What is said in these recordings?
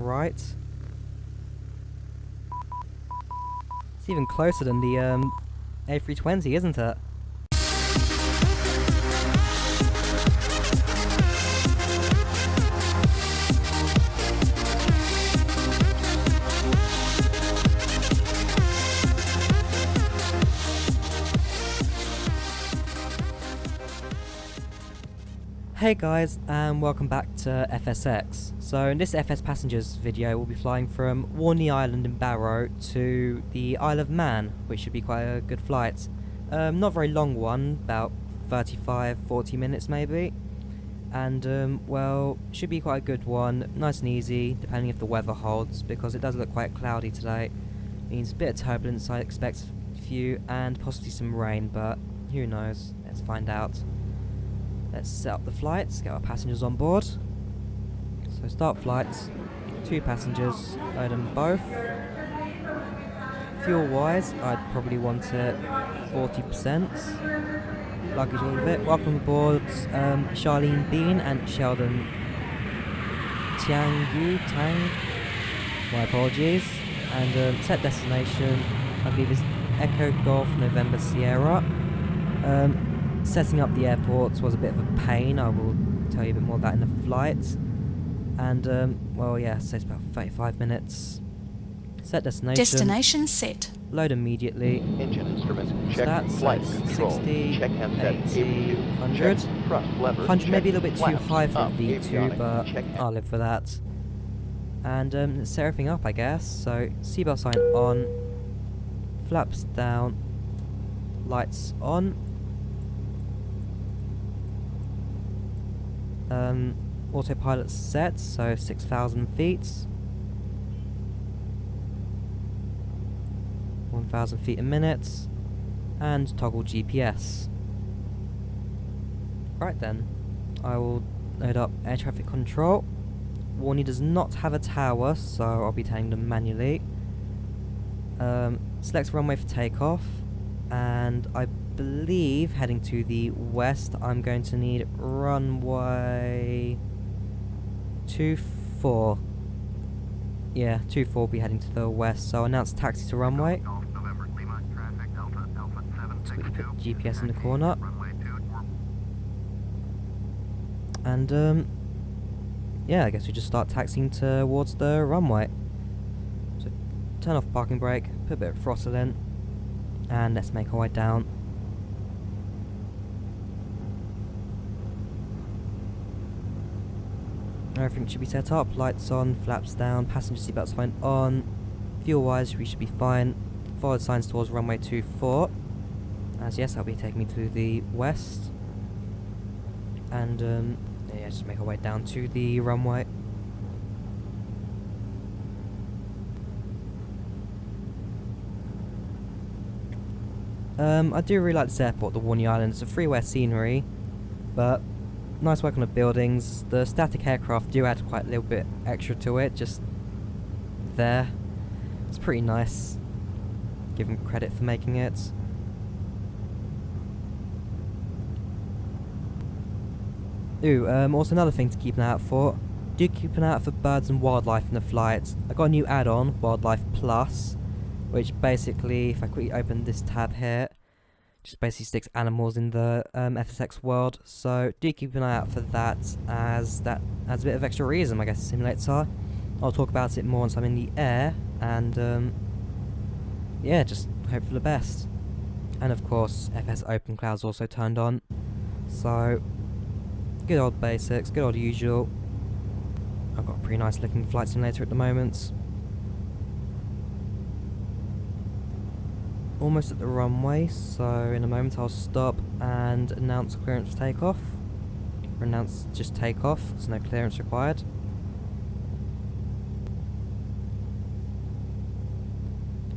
right. It's even closer than the A320, isn't it? Hey guys, and welcome back to FSX. So in this FS Passengers video, we'll be flying from Warney Island in Barrow to the Isle of Man, which should be quite a good flight. Not a very long one, about 35-40 minutes maybe. And well, should be quite a good one, nice and easy, depending if the weather holds, because it does look quite cloudy today. Means a bit of turbulence, I expect a few, and possibly some rain, but who knows, let's find out. Let's set up the flights, get our passengers on board. So start flights, 2 passengers, load them both. Fuel wise, I'd probably want it 40%. Luggage all of it. Welcome aboard Charlene Bean and Sheldon Tang. My apologies. And set destination, I believe is Echo Golf November Sierra. Setting up the airports was a bit of a pain. I will tell you a bit more of that in the flight. And well, yeah, so it's about 35 minutes. Set destination. Destination set. Load immediately. Engine instruments. Check. Stats, Flight so control. 60, Check handset. 80, 100. Check. Thrust lever. 100 maybe a little bit too Flaps high for a up. V2, Avionics. but Check. I'll live for that. And let's set everything up, I guess. So seatbelt sign on, flaps down, lights on. Autopilot set, so 6,000 feet. 1,000 feet a minute. And toggle GPS. Right then, I will load up air traffic control. Warney does not have a tower, so I'll be turning them manually. Select runway for takeoff. And I believe heading to the west I'm going to need runway 24. Yeah, 24 will be heading to the west, so I'll announce taxi to runway. So we put GPS in the corner. And yeah, I guess we just start taxiing towards the runway. So turn off parking brake, put a bit of throttle in, and let's make our way down. Everything should be set up, lights on, flaps down, passenger seatbelt sign on. Fuel wise, we should be fine. Follow the signs towards runway 24. As yes, that'll be taking me to the west. And yeah, just make our way down to the runway. I do really like this airport, the Warney Island. It's a freeware scenery, but nice work on the buildings. The static aircraft do add quite a little bit extra to it, just there. It's pretty nice. Give them credit for making it. Ooh, also another thing to keep an eye out for. Do keep an eye out for birds and wildlife in the flight. I got a new add-on, Wildlife Plus, which basically, if I quickly open this tab here, just basically sticks animals in the FSX world. So do keep an eye out for that, as that adds a bit of extra realism, I guess, the simulators are. I'll talk about it more once I'm in the air, and yeah, just hope for the best. And of course, FS Open Cloud's also turned on. So good old basics, good old usual. I've got a pretty nice looking flight simulator at the moment. Almost at the runway, so in a moment I'll stop and announce clearance for takeoff. Or announce just takeoff, there's no clearance required.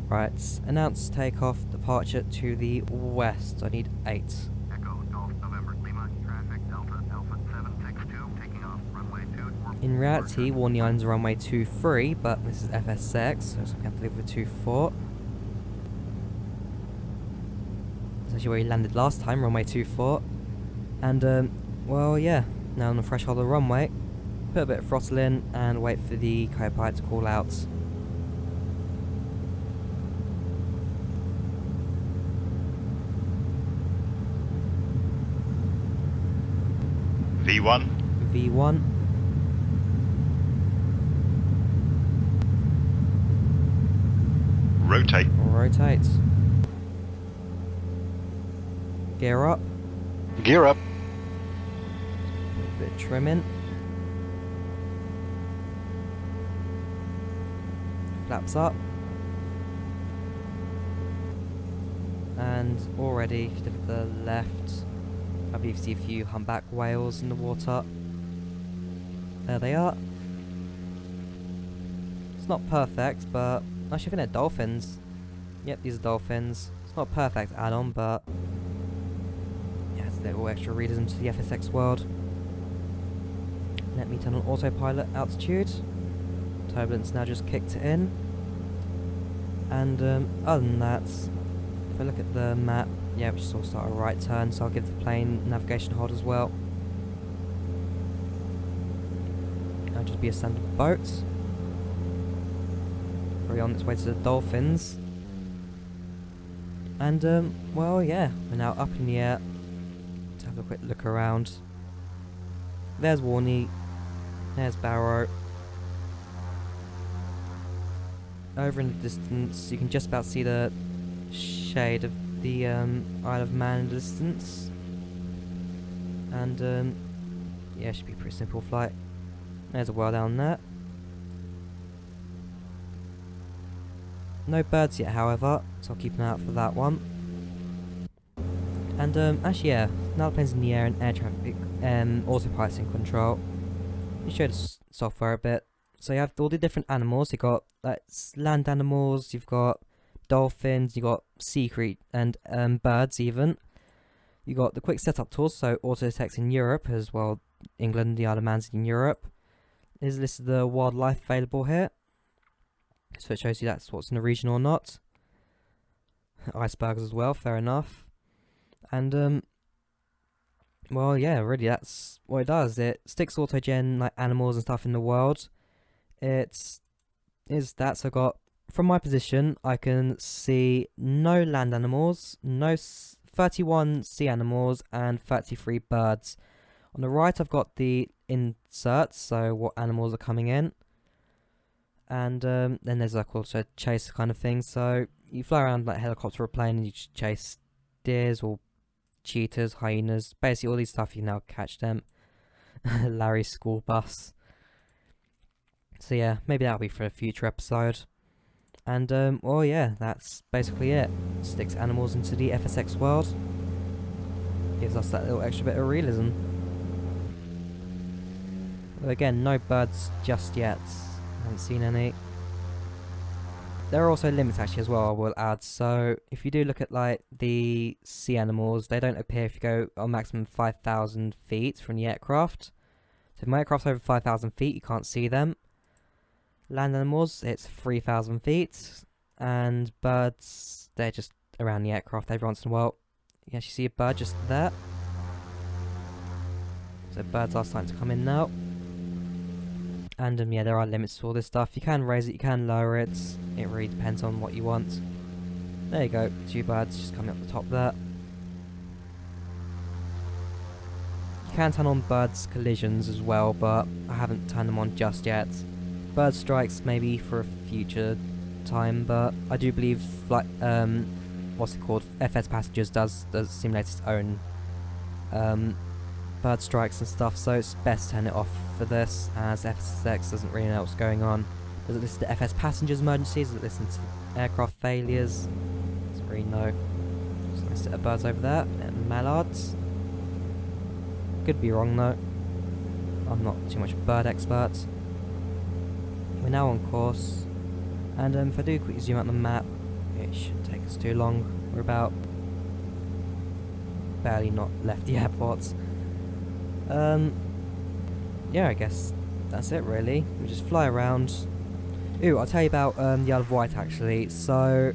Right, announce takeoff, departure to the west. I need 8. Echo Golf November Lima, traffic Delta Alpha 762, taking off runway 24. In reality, Warney Island's runway 23, but this is FSX, so I'm going to leave with 24. That's actually where he landed last time, runway 24. And, well, yeah, now on the threshold of the runway. put a bit of throttle in, and wait for the co-pilot to call out. V1. V1. Rotate. Rotate. Gear up. Gear up. A bit of trimming. Flaps up. And already, if you look at the left, I believe you see a few humpback whales in the water. There they are. It's not perfect, but actually I think they're dolphins. Yep, these are dolphins. It's not a perfect add-on, but yeah, it's a little extra realism to the FSX world. Let me turn on autopilot altitude. Turbulence now just kicked it in. And other than that, if I look at the map, yeah, we just all start a right turn, so I'll give the plane navigation hold as well. I'll just be a standard boat. Probably on its way to the dolphins. And well, yeah, we're now up in the air. Let's have a quick look around. There's Warney. There's Barrow. Over in the distance, you can just about see the shade of the Isle of Man in the distance. And yeah, it should be a pretty simple flight. There's a whale down there. No birds yet, however, so I'll keep an eye out for that one. And actually, yeah, now the plane's in the air and air traffic autopilot's in control. You show the software a bit. So you have all the different animals. You've got like land animals, you've got dolphins, you've got sea creatures and birds even. You've got the quick setup tools, so auto detects in Europe as well. England, the Isle of Man's in Europe. There's a list of the wildlife available here. So it shows you that's what's in the region or not. Icebergs as well, fair enough. And well, yeah, really that's what it does. It sticks autogen like animals and stuff in the world. Is that, so I got, from my position, I can see no land animals, 31 sea animals, and 33 birds. On the right, I've got the inserts, so what animals are coming in. And then there's like also chase kind of thing, so you fly around like a helicopter or a plane and you just chase deers or cheetahs, hyenas, basically all these stuff, you now catch them. Larry's school bus. So yeah, maybe that'll be for a future episode. And well, yeah, that's basically it. Sticks animals into the FSX world. Gives us that little extra bit of realism. But again, no birds just yet. Haven't seen any. There are also limits actually as well, I will add. So if you do look at like the sea animals, they don't appear if you go on maximum 5,000 feet from the aircraft. So if my aircraft's over 5,000 feet, you can't see them. Land animals, it's 3,000 feet. And birds, they're just around the aircraft every once in a while. You actually see a bird just there. So birds are starting to come in now. And yeah, there are limits to all this stuff. You can raise it, you can lower it. It really depends on what you want. There you go, 2 birds just coming up the top there. You can turn on birds collisions as well, but I haven't turned them on just yet. Bird strikes maybe for a future time, but I do believe like what's it called? FS Passengers does simulate its own bird strikes and stuff, so it's best to turn it off for this, as FSX doesn't really know what's going on. Does it listen to FS Passengers emergencies? Does it listen to aircraft failures? Doesn't really know. Just a nice set of birds over there, and mallards. Could be wrong though. I'm not too much a bird expert. We're now on course, and if I do quickly zoom out the map, it shouldn't take us too long. We're about barely not left the airport. Yeah, I guess that's it really. We just fly around. Ooh, I'll tell you about the Isle of Wight actually. So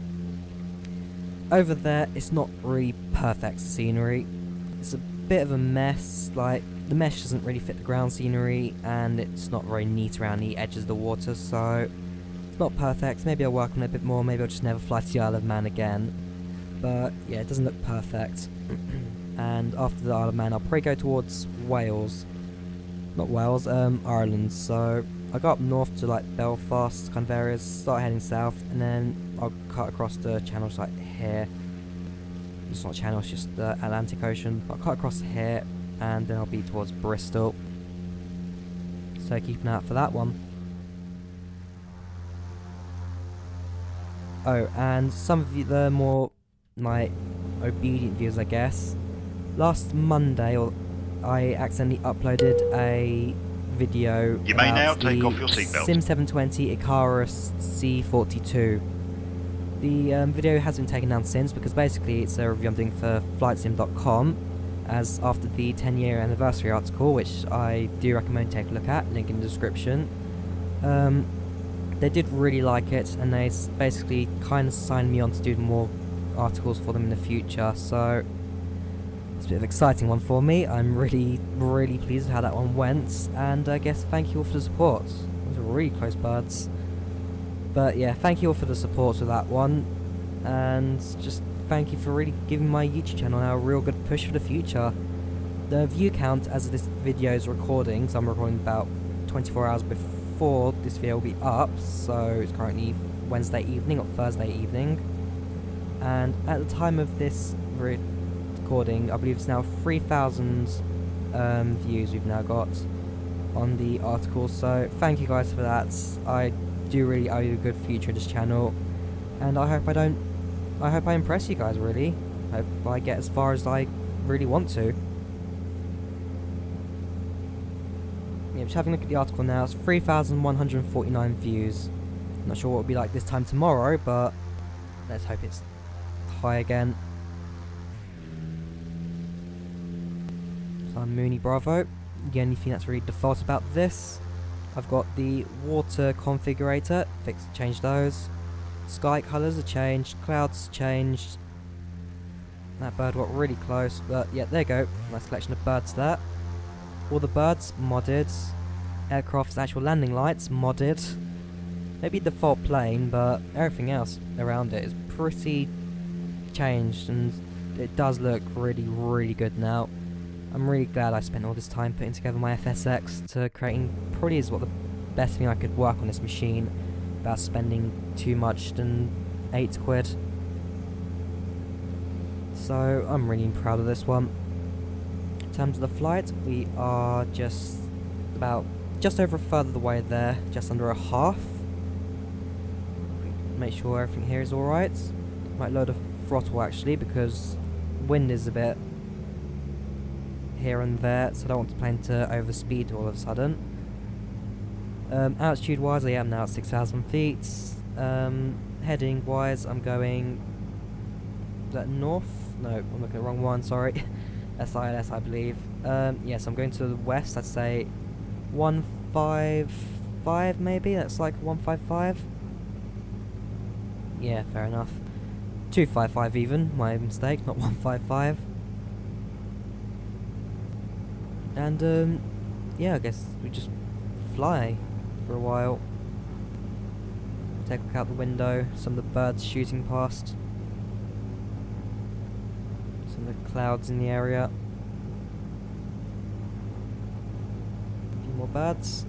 over there, it's not really perfect scenery. It's a bit of a mess. Like the mesh doesn't really fit the ground scenery, and it's not very neat around the edges of the water, so it's not perfect. Maybe I'll work on it a bit more, maybe I'll just never fly to the Isle of Man again. But yeah, it doesn't look perfect. And after the Isle of Man, I'll probably go towards Wales. Not Wales, Ireland. So I go up north to like Belfast kind of areas, start heading south, and then I'll cut across the channel just like here. It's not a channel, it's just the Atlantic Ocean. I'll cut across here, and then I'll be towards Bristol. So keep an eye out for that one. Oh, and some of you, the more my obedient viewers, I guess. Last Monday, I accidentally uploaded a video You may now about take off your the seatbelt. Sim 720 Icarus C42. The video has been taken down since, because basically it's a review I'm doing for flightsim.com, as after the 10-year anniversary article, which I do recommend you take a look at, link in the description. They did really like it, and they basically kind of signed me on to do more articles for them in the future, so it's a bit of an exciting one for me. I'm really pleased with how that one went, and I guess thank you all for the support. Those are really close birds. But yeah, thank you all for the support with that one, and just thank you for really giving my YouTube channel now a real good push for the future. The view count as this video is recording, so I'm recording about 24 hours before this video will be up, so it's currently Wednesday evening or Thursday evening, and at the time of this recording, I believe it's now 3,000 views we've now got on the article, so thank you guys for that. I do really owe you a good future of this channel, and I hope I impress you guys, really. I hope I get as far as I really want to. Yeah, just having a look at the article now, it's 3,149 views. Not sure what it'll be like this time tomorrow, but let's hope it's high again. So I'm Mooney Bravo. The only thing that's really default about this, I've got the water configurator, changed those. Sky colours are changed, clouds changed. That bird got really close, but yeah, there you go. Nice collection of birds there. All the birds modded. Aircraft's actual landing lights modded. Maybe default plane, but everything else around it is pretty changed, and it does look really good now. I'm really glad I spent all this time putting together my FSX to creating probably is what the best thing I could work on this machine without spending too much than £8. So I'm really proud of this one. In terms of the flight, we are just over a third of the way there, just under a half. Make sure everything here is alright. Might load a throttle actually, because wind is a bit here and there, so I don't want the plane to overspeed all of a sudden. Altitude wise, I am now at 6,000 feet. Heading wise, I'm going, is that north? No, I'm looking at the wrong one, sorry. SILS, I believe. Yes, I'm going to the west, I'd say 155 maybe, that's like 155. Yeah, fair enough. 255 even, my mistake, not 155. And yeah, I guess we just fly for a while. Take a look out the window, some of the birds shooting past. Some of the clouds in the area. A few more birds.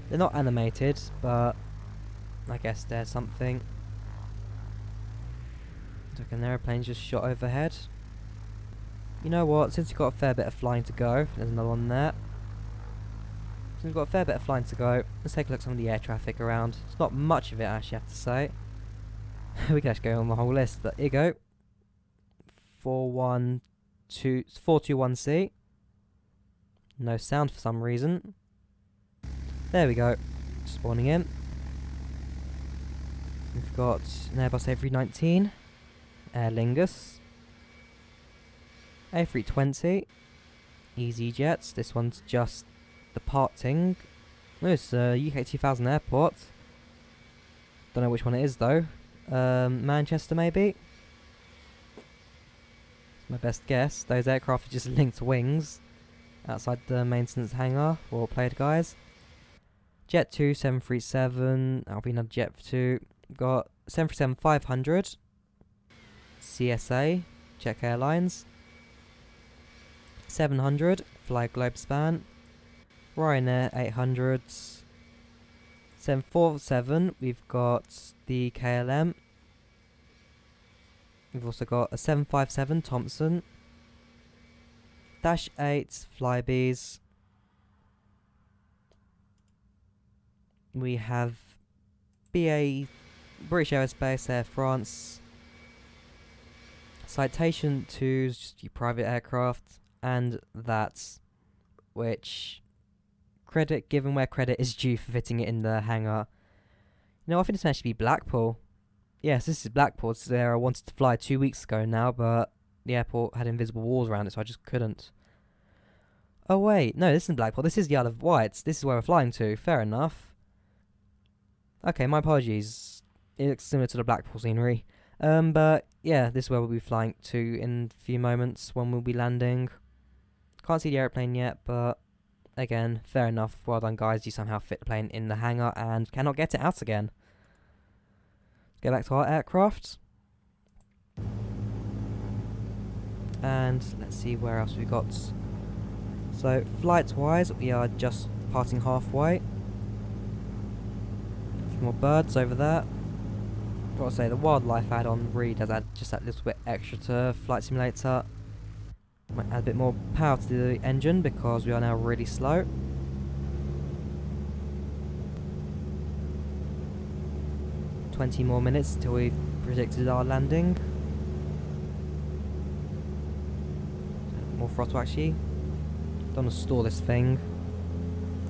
They're not animated, but I guess there's something. Look, an aeroplane just shot overhead. You know what, since we've got a fair bit of flying to go, there's another one there. Since we've got a fair bit of flying to go, let's take a look at some of the air traffic around. It's not much of it, I actually have to say. We can actually go on the whole list, but here you go. 421C. No sound for some reason. There we go. Spawning in. We've got an Airbus A319. Aer Lingus. A320, EasyJets, this one's just departing. Oh, it's UK 2000 Airport. Don't know which one it is though. Manchester maybe? My best guess. Those aircraft are just linked wings. outside the maintenance hangar, well played guys. Jet 2, 737, that'll be another jet 2. Got 737-500, CSA, Czech Airlines. 700, Fly Globespan. Ryanair 800s. 747, we've got the KLM. We've also got a 757 Thompson. Dash 8 Flybees. We have BA, British Aerospace, Air France. Citation 2's just your private aircraft. And that's which credit given where credit is due for fitting it in the hangar. You know, I think this may actually be Blackpool. Yes, this is Blackpool. It's there I wanted to fly 2 weeks ago now, but the airport had invisible walls around it, so I just couldn't. Oh wait, no, this isn't Blackpool. This is the Isle of Wight. This is where we're flying to. Fair enough. Okay, my apologies. It looks similar to the Blackpool scenery. But yeah, this is where we'll be flying to in a few moments when we'll be landing. Can't see the airplane yet, but again, fair enough. Well done, guys. You somehow fit the plane in the hangar and cannot get it out again. Go back to our aircraft. And let's see where else we got. So, flights-wise, we are just parting halfway. A few more birds over there. Gotta say, the wildlife add-on really does add just that little bit extra to Flight Simulator. Might add a bit more power to the engine because we are now really slow. "20 more minutes till we've predicted our landing. More throttle actually. Don't want to stall this thing.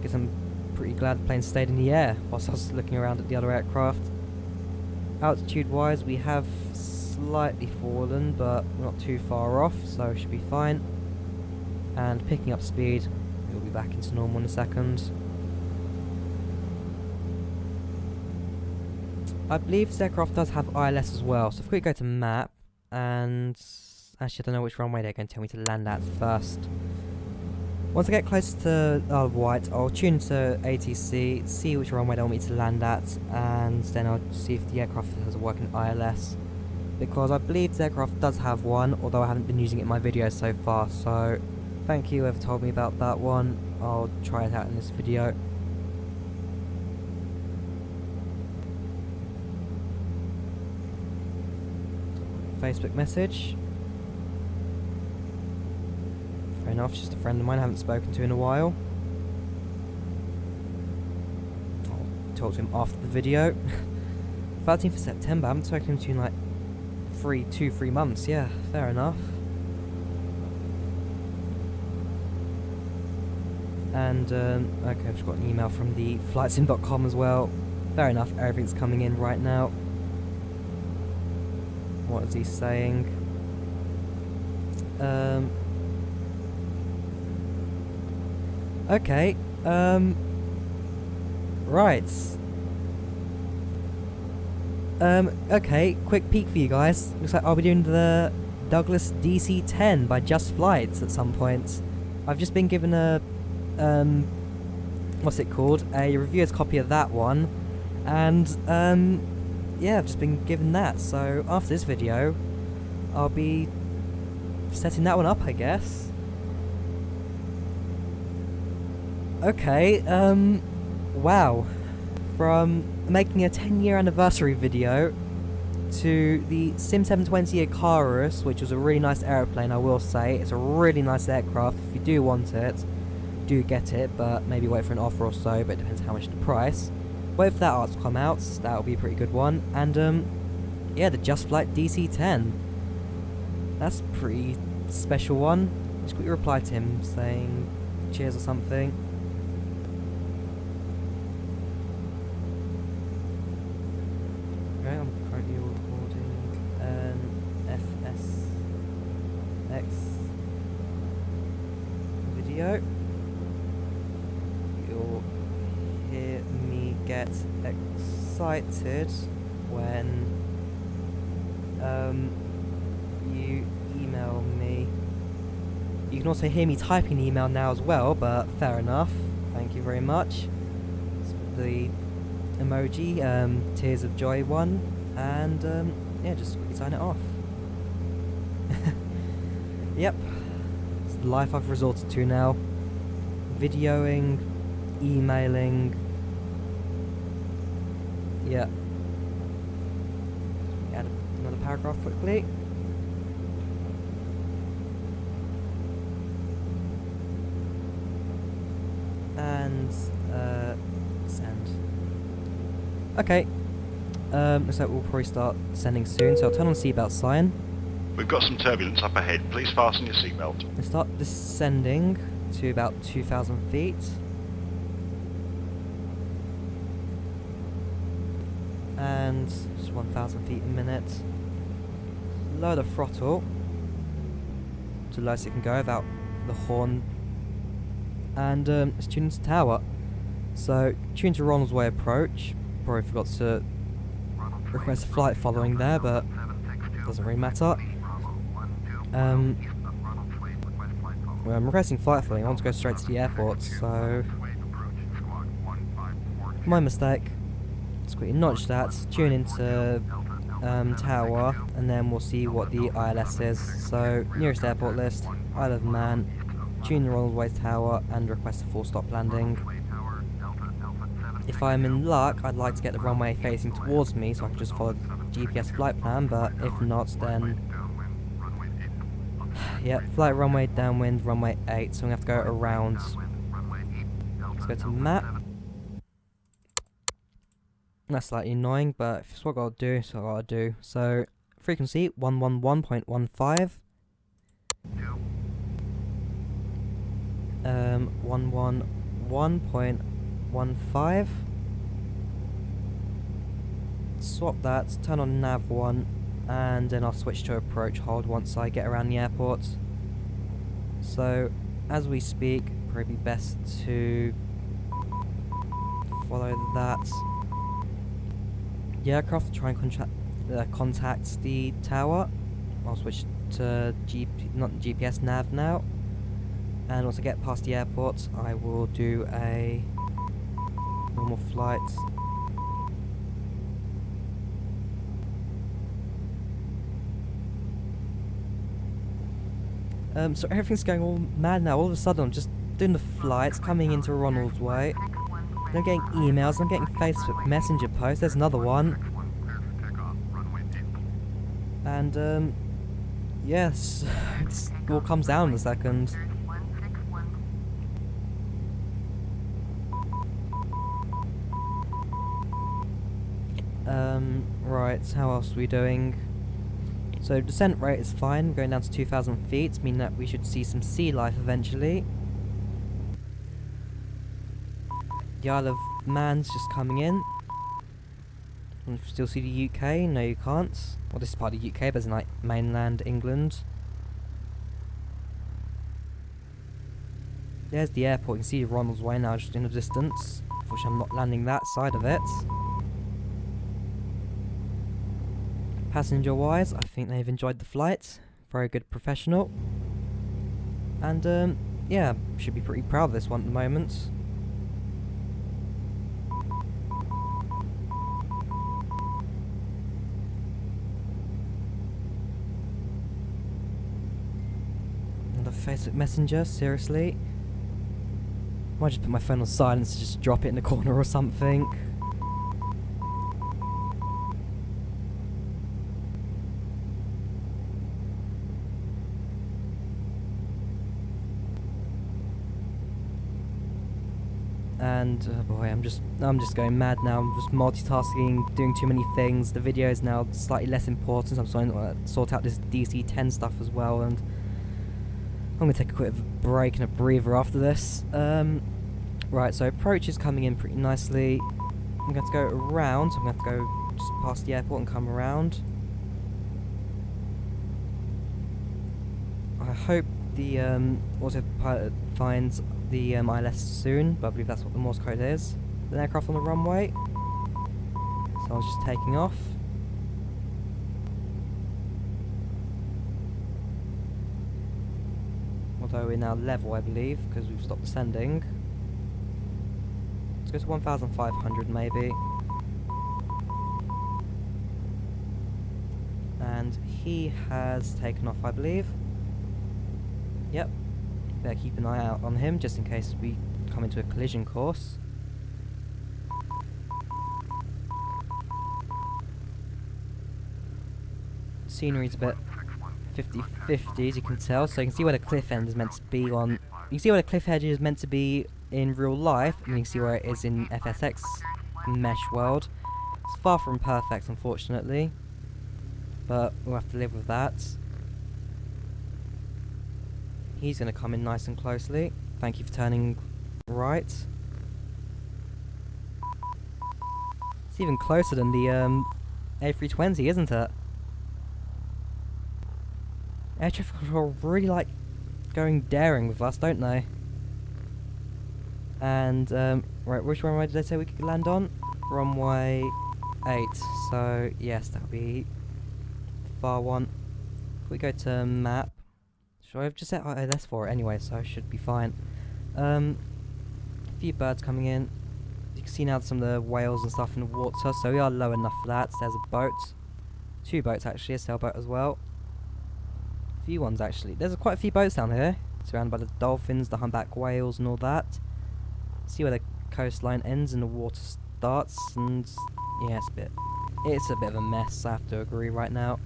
Guess I'm pretty glad the plane stayed in the air whilst I was looking around at the other aircraft. Altitude wise, we have slightly fallen, but we're not too far off, so it should be fine. And picking up speed, we'll be back into normal in a second. I believe this aircraft does have ILS as well, so if we go to map, and actually I don't know which runway they're going to tell me to land at first. Once I get closer to Isle of Wight, I'll tune to ATC, see which runway they want me to land at, and then I'll see if the aircraft has a working ILS. Because I believe the aircraft does have one, although I haven't been using it in my videos so far, so thank you whoever told me about that one. I'll try it out in this video. Facebook message. Fair enough, just a friend of mine I haven't spoken to in a while. I'll talk to him after the video. 13th of September, I haven't spoken to him in like 3 months, yeah, fair enough. And, okay, I've just got an email from the flightsim.com as well. Fair enough, everything's coming in right now. What is he saying? Okay, right. Okay, quick peek for you guys. Looks like I'll be doing the Douglas DC-10 by Just Flights at some point. I've just been given a, what's it called? A reviewer's copy of that one. And, yeah, I've just been given that. So, after this video, I'll be setting that one up, I guess. Okay, wow. From making a 10-year anniversary video to the Sim720 Icarus, which was a really nice aeroplane, I will say. It's a really nice aircraft. If you do want it, do get it, but maybe wait for an offer or so, but it depends how much the price. Wait for that art to come out, that'll be a pretty good one. And, yeah, the Just Flight DC-10. That's a pretty special one. Just quickly reply to him saying cheers or something. Okay, I'm currently recording an FSX video. You'll hear me get excited when you You can also hear me typing the email now as well, but fair enough. Thank you very much. It's the emoji, Tears of Joy one, and yeah, just quickly sign it off. Yep, it's the life I've resorted to now. Videoing, emailing. Yeah. Add another paragraph quickly. And send. Okay. Looks like we'll probably start sending soon, so I'll turn on seatbelt sign. We've got some turbulence up ahead. Please fasten your seatbelt. Let's start descending to about 2,000 feet. And just 1,000 feet a minute. Lower the throttle to the lowest it can go without the horn. And let's tune into tower. So, tune to Ronald's Way approach. Probably forgot to request flight following there, but doesn't really matter. Well, I'm requesting flight following. I want to go straight to the airport, so my mistake. Let's quickly notch that. Tune into tower, and then we'll see what the ILS is. So, nearest airport list, Isle of Man. Tune the Ronald Way tower and request a full stop landing. If I'm in luck, I'd like to get the runway facing towards me so I can just follow the GPS flight plan, but if not, then yeah, flight runway downwind, runway 8, so I'm going to have to go around. Let's go to map. That's slightly annoying, but if it's what I gotta do, it's what I gotta do. So, frequency 111.15. 111.15. Swap that, turn on nav 1, and then I'll switch to approach hold once I get around the airport. So, as we speak, probably best to follow that. The aircraft try and contact the tower. I'll switch to not GPS nav now. And once I get past the airport, I will do a normal flight. So everything's going all mad now. All of a sudden, I'm just doing the flights, coming into Ronald's Way. I'm getting emails, I'm getting Facebook Messenger posts. There's another one. And, yes, it all comes down in a second. Right, how else are we doing? So descent rate is fine, going down to 2,000 feet, meaning that we should see some sea life eventually. The Isle of Man's just coming in. Can you still see the UK? No, you can't. Well, this is part of the UK, but it's like mainland England. There's the airport. You can see Ronald's Way now just in the distance. Unfortunately, I'm not landing that side of it. Passenger-wise, I think they've enjoyed the flight. Very good professional. And, yeah, should be pretty proud of this one at the moment. Another Facebook Messenger, seriously. Might just put my phone on silence and just drop it in the corner or something. And oh boy, I'm just going mad now. I'm just multitasking, doing too many things. The video is now slightly less important. I'm starting to sort out this DC-10 stuff as well, and I'm gonna take a quick break and a breather after this. Right, so approach is coming in pretty nicely. I'm going to go around. So I'm going to have to go just past the airport and come around. I hope the autopilot finds the ILS soon, but I believe that's what the Morse code is. The aircraft on the runway. So I was just taking off. What So we're now level, I believe, because we've stopped descending. Let's go to 1,500 maybe. And he has taken off, I believe. Yep. Better keep an eye out on him just in case we come into a collision course. Scenery's a bit 50-50 as you can tell, so you can see where the cliff end is meant to be on. You can see where the cliff edge is meant to be in real life, and you can see where it is in FSX mesh world. It's far from perfect, unfortunately, but we'll have to live with that. He's going to come in nice and closely. Thank you for turning right. It's even closer than the A320, isn't it? Air traffic control really like going daring with us, don't they? And, right, which runway did they say we could land on? Runway 8. So, yes, that'll be far one. If we go to map, sure, I've just set ILS for it anyway, so I should be fine. A few birds coming in. You can see now some of the whales and stuff in the water, so we are low enough for that. There's a boat. 2 boats actually, a sailboat as well. Few ones actually. There's quite a few boats down here, surrounded by the dolphins, the humpback whales, and all that. See where the coastline ends and the water starts, and yeah, it's a bit of a mess. I have to agree right now.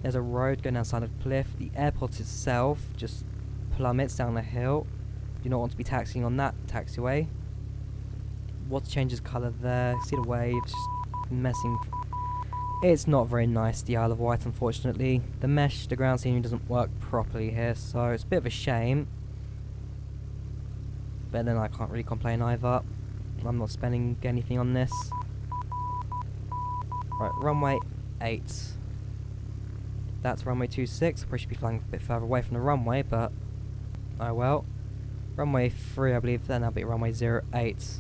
There's a road going outside a cliff. The airport itself just plummets down a hill. Do not want to be taxiing on that taxiway. Water changes colour there. See the waves just messing. It's not very nice, the Isle of Wight, unfortunately. The mesh, the ground scenery doesn't work properly here, so it's a bit of a shame. But then I can't really complain either. I'm not spending anything on this. Right, runway 8. That's runway 26. I probably should be flying a bit further away from the runway, but oh well. Runway 3, I believe, then that'll be runway 08. Because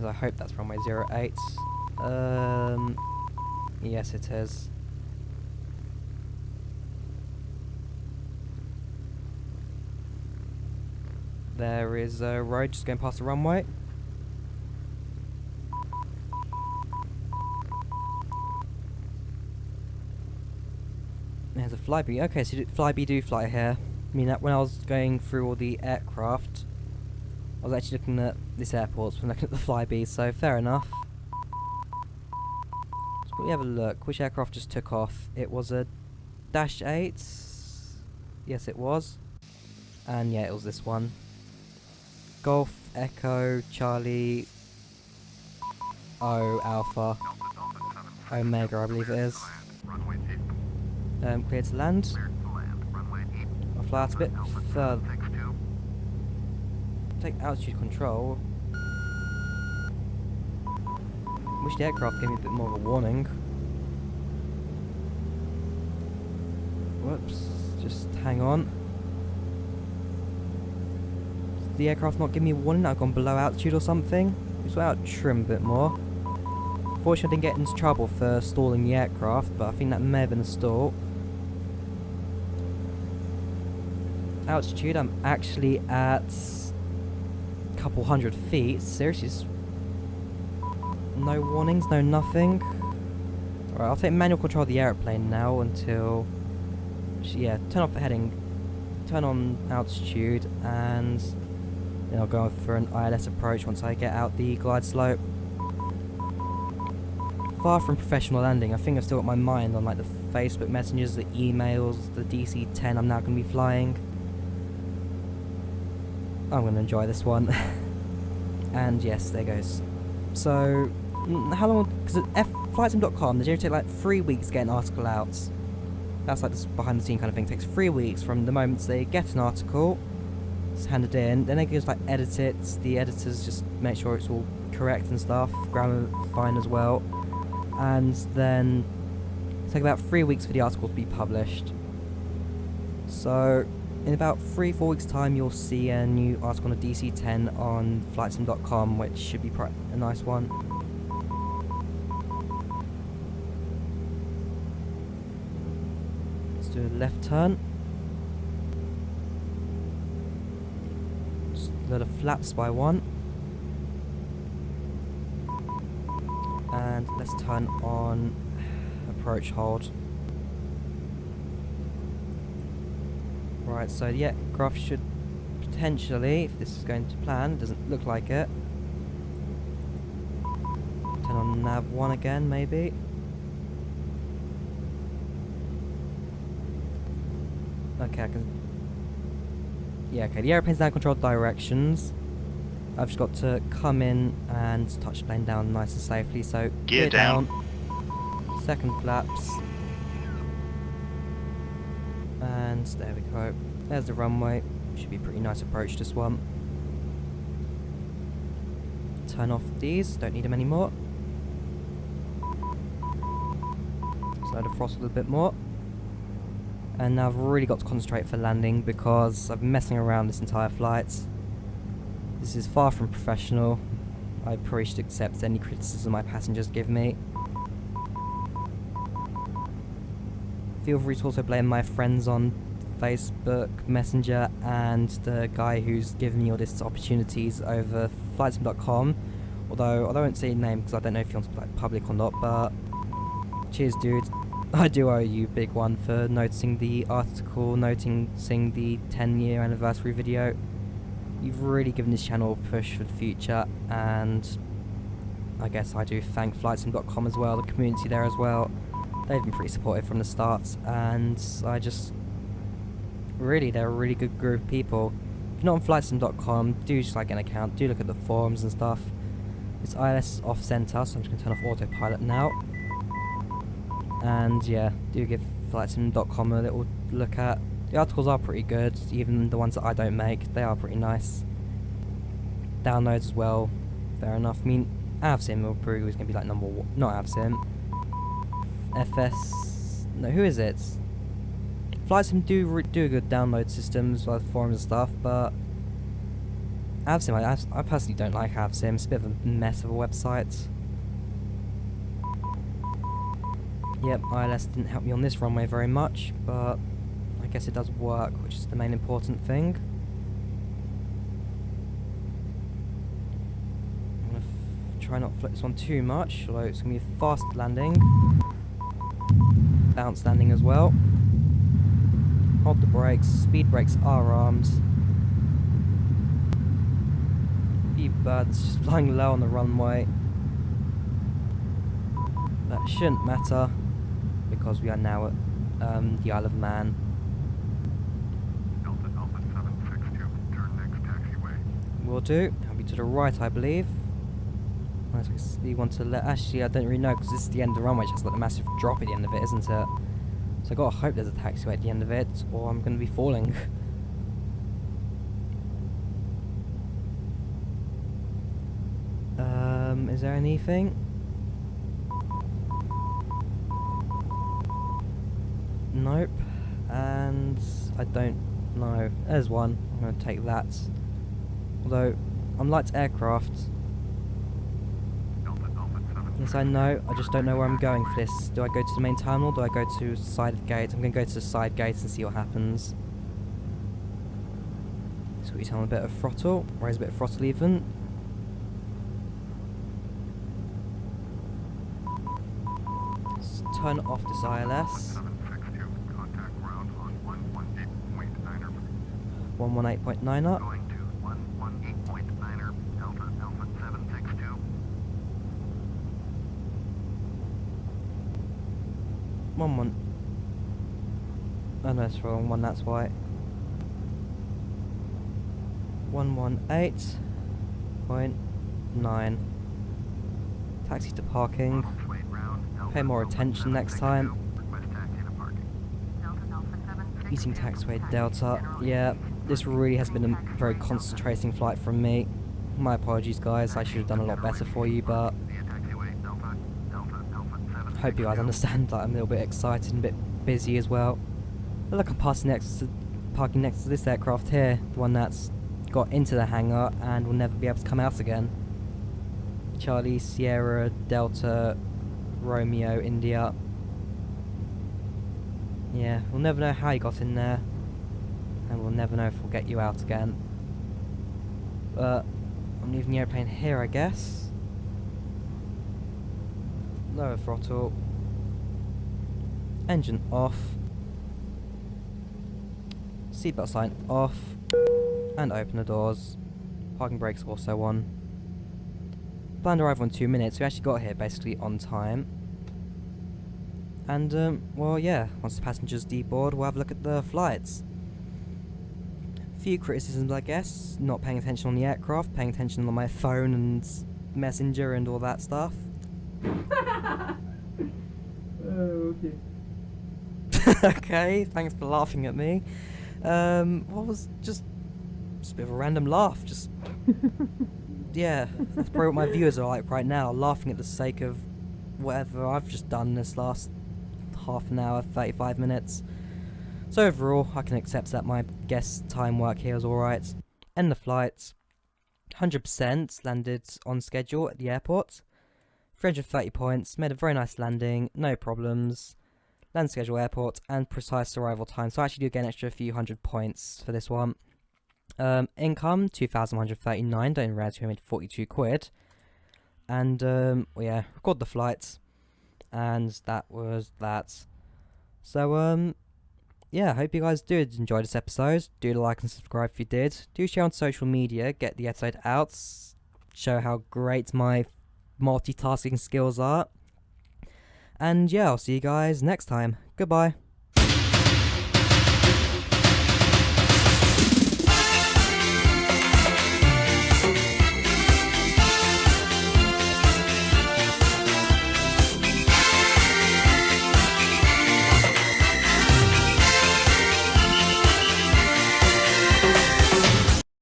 I hope that's runway 08. Yes, it is. There is a road just going past the runway. There's a Flyby. Okay, so Flyby do fly here. I mean, when I was going through all the aircraft, I was actually looking at this airport when looking at the Flyby, so fair enough. Let me have a look. Which aircraft just took off? It was a Dash 8. Yes, it was. And yeah, it was this one. Golf, Echo, Charlie, O, Alpha, Omega, I believe it is. Clear to land. I'll fly out a bit further. Take altitude control. Wish the aircraft gave me a bit more of a warning. Whoops, just hang on. Did the aircraft not give me a warning that I've gone below altitude or something? Just went out trim a bit more. Fortunately I didn't get into trouble for stalling the aircraft, but I think that may have been a stall. Altitude, I'm actually at a couple hundred feet. Seriously, no warnings, no nothing. Alright, I'll take manual control of the aeroplane now until... yeah, turn off the heading, turn on altitude, and then I'll go for an ILS approach once I get out the glide slope. Far from professional landing. I think I've still got my mind on like the Facebook messages, the emails, the DC-10 I'm now going to be flying. I'm going to enjoy this one. And yes, there goes. So, how long? Because at flightsim.com, they generally take like 3 weeks to get an article out. That's like this behind the scene kind of thing. It takes 3 weeks from the moment they get an article, it's handed in, then they just like edit it. The editors just make sure it's all correct and stuff, grammar fine as well. And then it takes about 3 weeks for the article to be published. So, in about 3-4 weeks time you'll see a new article on the DC-10 on flightsim.com, which should be a nice one. Let's do a left turn. load of flaps by one. And let's turn on approach hold. Right, so yeah, graph should potentially, if this is going to plan, it doesn't look like it. Turn on nav 1 again, maybe. Okay, I can... Yeah, okay, the airplane's now controlled directions. I've just got to come in and touch the plane down nice and safely, so... Gear down. Second flaps. And there we go. There's the runway. Should be a pretty nice approach, this one. Turn off these, don't need them anymore. Slow the throttle a little bit more. And now I've really got to concentrate for landing because I've been messing around this entire flight. This is far from professional. I probably should accept any criticism my passengers give me. Feel free to also blame my friends on Facebook Messenger and the guy who's given me all these opportunities over flightsim.com. Although I won't say his name because I don't know if he wants to be like public or not, but cheers dude. I do owe you a big one for noticing the article, noticing the 10-year anniversary video. You've really given this channel a push for the future, and I guess I do thank flightsim.com as well, the community there as well. They've been pretty supportive from the start, and I just... Really, they're a really good group of people. If you're not on flightsim.com, do just like an account, do look at the forums and stuff. It's ILS off center, so I'm just going to turn off autopilot now. And yeah, do give flightsim.com a little look at. The articles are pretty good, even the ones that I don't make, they are pretty nice. Downloads as well, fair enough. I mean, Avsim will probably is going to be like number one, not Avsim. no, who is it? FlightSim do a good download system as well as forums and stuff, but Avsim, I personally don't like Avsim. It's a bit of a mess of a website. Yep, ILS didn't help me on this runway very much, but I guess it does work, which is the main important thing. I'm going to try not to flip this one too much, although it's going to be a fast landing. Bounce landing as well. Hold the brakes, speed brakes are armed. Few birds just flying low on the runway. That shouldn't matter, because we are now at the Isle of Man. Delta Alpha 762, turn next taxiway. Will do. I'll be to the right, I believe. I see want to let. Actually, I don't really know, because this is the end of the runway. It's just like a massive drop at the end of it, isn't it? So I gotta hope there's a taxiway at the end of it, or I'm gonna be falling. Is there anything? Nope. And I don't know. There's one. I'm gonna take that. Although, I'm light aircraft. Yes, I know. I just don't know where I'm going for this. Do I go to the main terminal? Do I go to side gate? I'm going to go to the side gate and see what happens. Squeeze on a bit of throttle. Raise a bit of throttle even. Let's turn off this ILS. 762, contact ground on 118.9er. 118.9er. Going to 118.9er, Delta Alpha 762. 1-1. Oh no, it's the wrong one, that's why. 118.9. Taxi to parking. Pay more attention next time. Using taxiway Delta. Yeah, this really has been a very concentrating flight from me. My apologies guys, I should have done a lot better for you, but I hope you guys understand that I'm a little bit excited and a bit busy as well. Look, I'm parking next to this aircraft here, the one that's got into the hangar and will never be able to come out again. Charlie, Sierra, Delta, Romeo, India. Yeah, we'll never know how you got in there, and we'll never know if we'll get you out again. But I'm leaving the airplane here, I guess. Lower throttle. Engine off. Seatbelt sign off. And open the doors. Parking brakes also on. Planned arrival in 2 minutes. We actually got here basically on time. And well, yeah. Once the passengers deboard, we'll have a look at the flights. Few criticisms, I guess. Not paying attention on the aircraft, paying attention on my phone and messenger and all that stuff. Oh, okay. Okay, thanks for laughing at me. What was just a bit of a random laugh, just yeah, that's probably what my viewers are like right now, laughing at the sake of whatever I've just done this last half an hour, 35 minutes. So overall, I can accept that my guest time work here is alright. End the flight. 100% landed on schedule at the airport. 330 points, made a very nice landing, no problems. Land schedule airport and precise arrival time. So I actually do get an extra few hundred points for this one. Income 2,139. Don't realize we made 42 quid. And well, yeah, record the flights, and that was that. So yeah, I hope you guys did enjoy this episode. Do like and subscribe if you did. Do share on social media. Get the episode out. Show how great my multitasking skills are. And yeah, I'll see you guys next time. Goodbye.